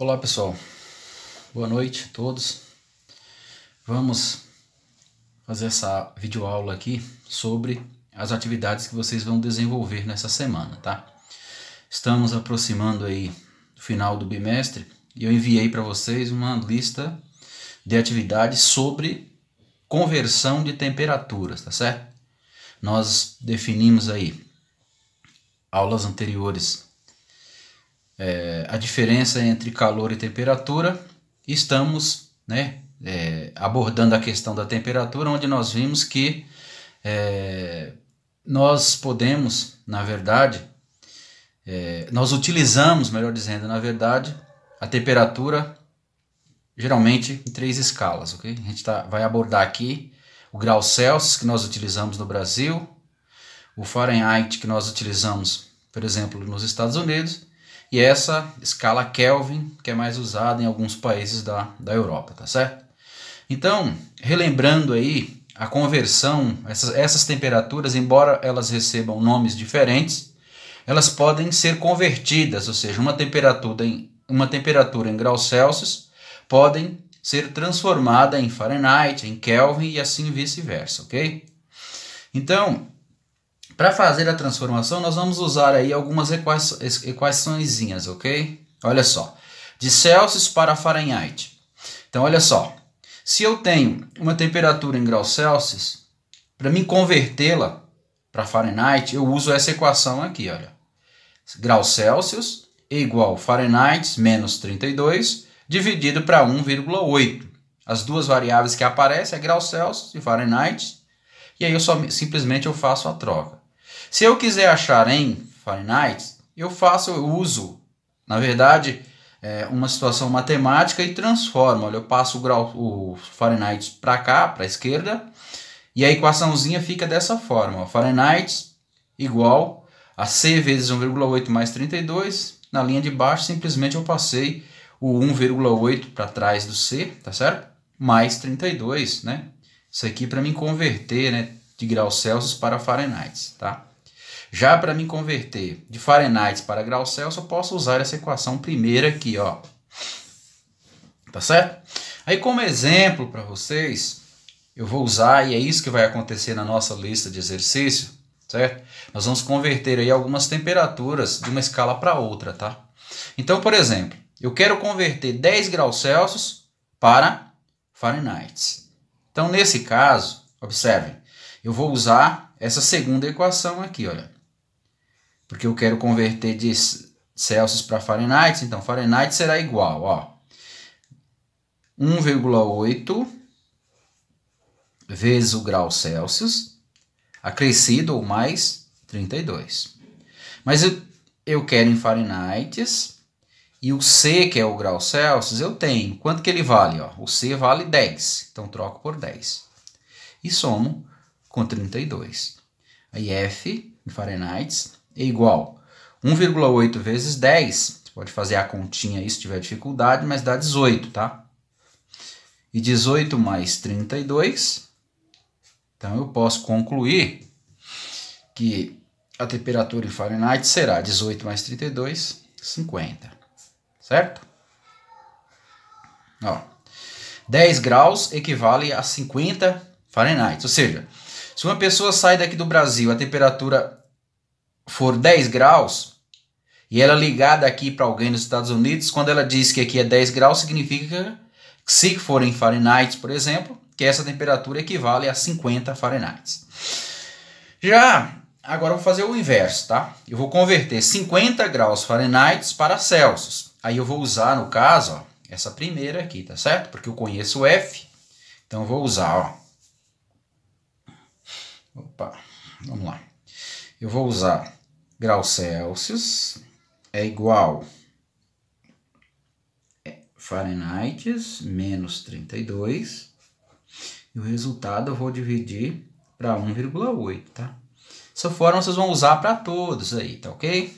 Olá pessoal, boa noite a todos. Vamos fazer essa videoaula aqui sobre as atividades que vocês vão desenvolver nessa semana, tá? Estamos aproximando aí do final do bimestre e eu enviei para vocês uma lista de atividades sobre conversão de temperaturas, tá certo? Nós definimos aí aulas anteriores a diferença entre calor e temperatura. Estamos abordando a questão da temperatura, onde nós vimos que nós podemos, na verdade, nós utilizamos, melhor dizendo, na verdade, a temperatura geralmente em 3 escalas, ok? A gente vai abordar aqui o grau Celsius que nós utilizamos no Brasil, o Fahrenheit que nós utilizamos, por exemplo, nos Estados Unidos, e essa escala Kelvin, que é mais usada em alguns países da Europa, tá certo? Então, relembrando aí a conversão, essas temperaturas, embora elas recebam nomes diferentes, elas podem ser convertidas, ou seja, uma temperatura em graus Celsius podem ser transformada em Fahrenheit, em Kelvin e assim vice-versa, ok? Então, para fazer a transformação, nós vamos usar aí algumas equaçõezinhas, ok? Olha só, de Celsius para Fahrenheit. Então, olha só, se eu tenho uma temperatura em graus Celsius, para mim convertê-la para Fahrenheit, eu uso essa equação aqui, olha. Graus Celsius é igual a Fahrenheit menos 32 dividido para 1,8. As duas variáveis que aparecem é graus Celsius e Fahrenheit, e aí eu simplesmente faço a troca. Se eu quiser achar em Fahrenheit, eu uso, na verdade, uma situação matemática e transformo. Olha, eu passo o Fahrenheit para cá, para a esquerda, e a equaçãozinha fica dessa forma. Fahrenheit igual a C vezes 1,8 mais 32. Na linha de baixo, simplesmente eu passei o 1,8 para trás do C, tá certo? Mais 32, né? Isso aqui para me converter, né, de graus Celsius para Fahrenheit, tá? Já para me converter de Fahrenheit para graus Celsius, eu posso usar essa equação primeira aqui, ó. Tá certo? Aí como exemplo para vocês, eu vou usar, e é isso que vai acontecer na nossa lista de exercício, certo? Nós vamos converter aí algumas temperaturas de uma escala para outra, tá? Então, por exemplo, eu quero converter 10 graus Celsius para Fahrenheit. Então, nesse caso, observem, eu vou usar essa segunda equação aqui, olha. Porque eu quero converter de Celsius para Fahrenheit, então Fahrenheit será igual, ó, 1,8 vezes o grau Celsius, acrescido ou mais 32. Mas eu quero em Fahrenheit, e o C, que é o grau Celsius, eu tenho. Quanto que ele vale? Ó? O C vale 10, então troco por 10. E somo com 32. Aí F, em Fahrenheit, é igual a 1,8 vezes 10. Você pode fazer a continha aí se tiver dificuldade, mas dá 18, tá? E 18 mais 32. Então eu posso concluir que a temperatura em Fahrenheit será 18 mais 32, 50. Certo? Ó, 10 graus equivale a 50 Fahrenheit. Ou seja, se uma pessoa sai daqui do Brasil, a temperatura for 10 graus, e ela ligada aqui para alguém nos Estados Unidos, quando ela diz que aqui é 10 graus, significa que se for em Fahrenheit, por exemplo, que essa temperatura equivale a 50 Fahrenheit. Agora eu vou fazer o inverso, tá? Eu vou converter 50 graus Fahrenheit para Celsius. Aí eu vou usar, no caso, ó, essa primeira aqui, tá certo? Porque eu conheço o F, então eu vou usar, ó. Opa, vamos lá. Eu vou usar graus Celsius é igual a Fahrenheit menos 32. E o resultado eu vou dividir para 1,8, tá? Dessa forma vocês vão usar para todos aí, tá ok?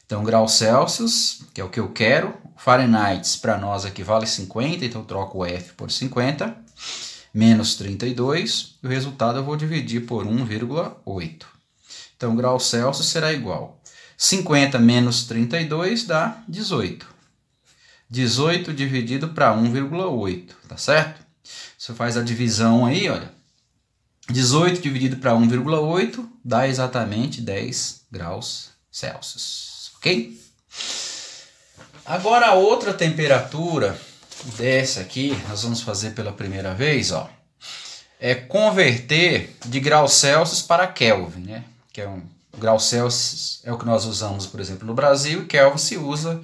Então, graus Celsius, que é o que eu quero. Fahrenheit para nós aqui vale 50, então eu troco o F por 50. Menos 32, e o resultado eu vou dividir por 1,8. Então, grau Celsius será igual 50 menos 32 dá 18. 18 dividido para 1,8, tá certo? Você faz a divisão aí, olha. 18 dividido para 1,8 dá exatamente 10 graus Celsius, ok? Agora a outra temperatura dessa aqui, nós vamos fazer pela primeira vez, ó, é converter de graus Celsius para Kelvin, né? Que é grau Celsius é o que nós usamos, por exemplo, no Brasil, e Kelvin se usa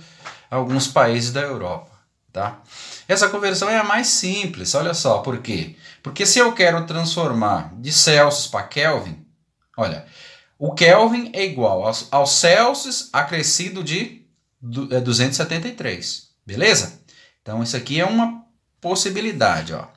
em alguns países da Europa, tá? Essa conversão é a mais simples, olha só, por quê? Porque se eu quero transformar de Celsius para Kelvin, olha, o Kelvin é igual ao Celsius acrescido de 273, beleza? Então isso aqui é uma possibilidade, ó.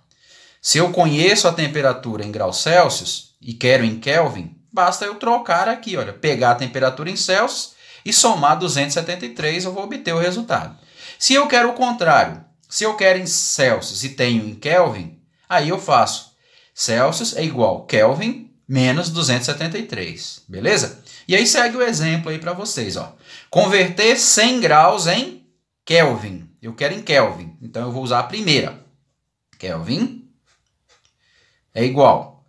Se eu conheço a temperatura em graus Celsius e quero em Kelvin, basta eu trocar aqui, olha, pegar a temperatura em Celsius e somar 273, eu vou obter o resultado. Se eu quero o contrário, se eu quero em Celsius e tenho em Kelvin, aí eu faço Celsius é igual Kelvin menos 273, beleza? E aí segue o exemplo aí para vocês, ó. Converter 100 graus em Kelvin. Eu quero em Kelvin, então eu vou usar a primeira. Kelvin é igual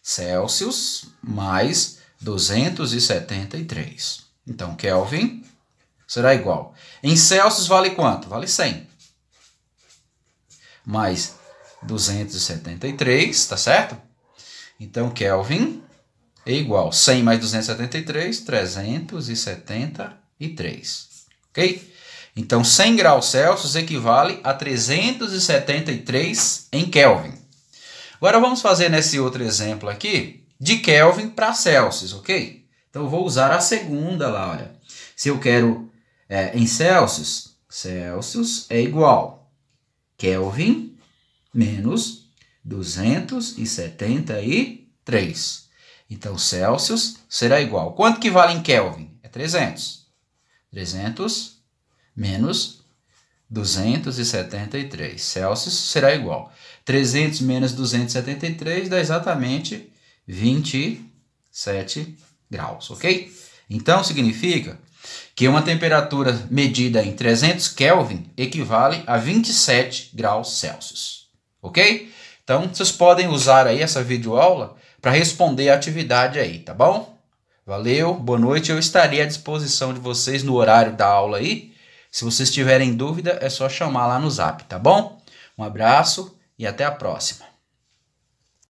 Celsius mais 273. Então, Kelvin será igual. Em Celsius vale quanto? Vale 100. Mais 273, tá certo? Então, Kelvin é igual 100 mais 273, 373. Ok? Então, 100 graus Celsius equivale a 373 em Kelvin. Agora vamos fazer nesse outro exemplo aqui de Kelvin para Celsius, ok? Então eu vou usar a segunda lá, olha. Se eu quero em Celsius, Celsius é igual Kelvin menos 273. Então Celsius será igual. Quanto que vale em Kelvin? É 300. 300 menos 273. Celsius será igual. 300 menos 273 dá exatamente 27 graus, ok? Então significa que uma temperatura medida em 300 Kelvin equivale a 27 graus Celsius, ok? Então vocês podem usar aí essa videoaula para responder a atividade aí, tá bom? Valeu, boa noite, eu estarei à disposição de vocês no horário da aula aí. Se vocês tiverem dúvida, é só chamar lá no Zap, tá bom? Um abraço e até a próxima.